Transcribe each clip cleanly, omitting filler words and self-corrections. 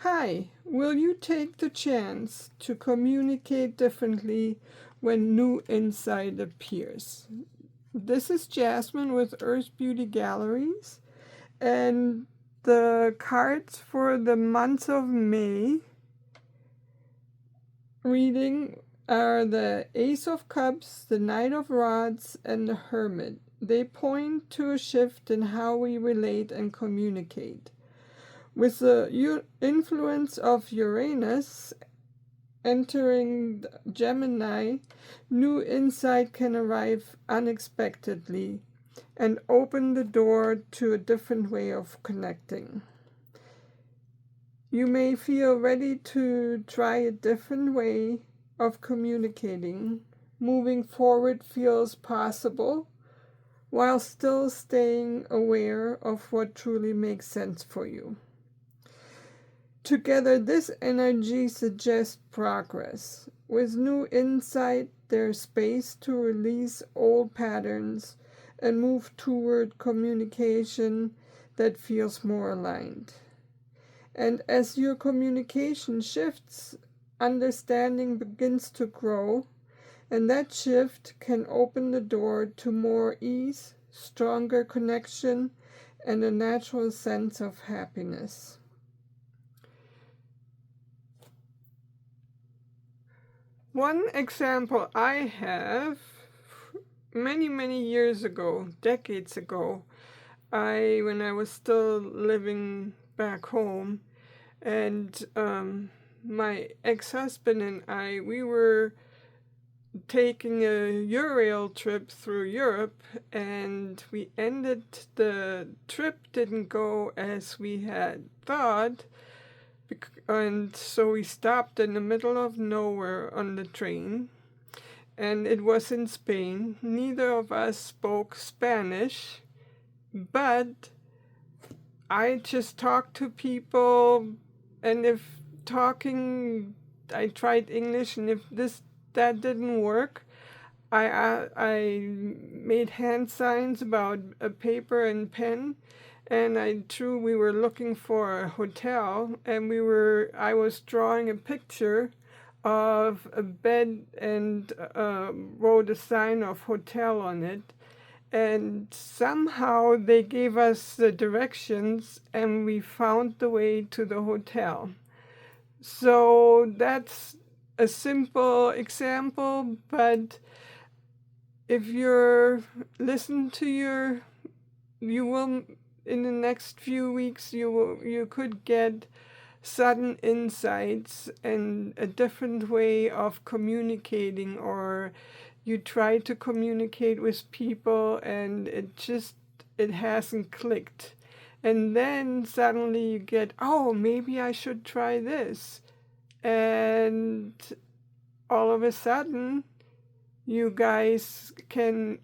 Hi, will you take the chance to communicate differently when new insight appears? This is Jasmine with Earth Beauty Galleries, and the cards for the month of May reading are the Ace of Cups, the Knight of Rods, and the Hermit. They point to a shift in how we relate and communicate. With the influence of Uranus entering Gemini, new insight can arrive unexpectedly and open the door to a different way of connecting. You may feel ready to try a different way of communicating. Moving forward feels possible while still staying aware of what truly makes sense for you. Together, this energy suggests progress. With new insight, there's space to release old patterns and move toward communication that feels more aligned. And as your communication shifts, understanding begins to grow, and that shift can open the door to more ease, stronger connection, and a natural sense of happiness. One example I have, many years ago, decades ago, when I was still living back home, and my ex-husband and we were taking a Eurail trip through Europe, and the trip didn't go as we had thought. And so we stopped in the middle of nowhere on the train, and it was in Spain. Neither of us spoke Spanish, but I just talked to people, and I tried English, and if that didn't work, I made hand signs about a paper and pen. And we were looking for a hotel, and I was drawing a picture of a bed and wrote a sign of hotel on it. And somehow they gave us the directions, and we found the way to the hotel. So that's a simple example, but if you will, in the next few weeks, you could get sudden insights and a different way of communicating, or you try to communicate with people and it hasn't clicked. And then suddenly you get, oh, maybe I should try this. And all of a sudden, you guys can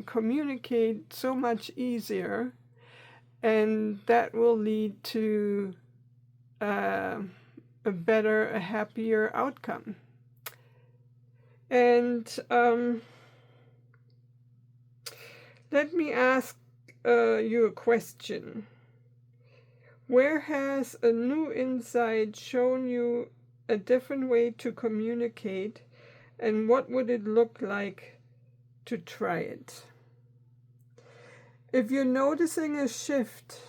communicate so much easier, and that will lead to a happier outcome. And let me ask you a question. Where has a new insight shown you a different way to communicate, and what would it look like to try it? If you're noticing a shift,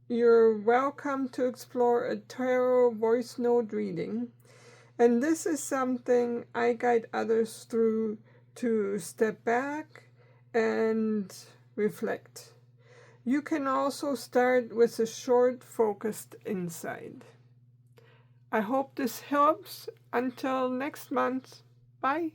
you're welcome to explore a tarot voice note reading. And this is something I guide others through to step back and reflect. You can also start with a short, focused insight. I hope this helps. Until next month. Bye.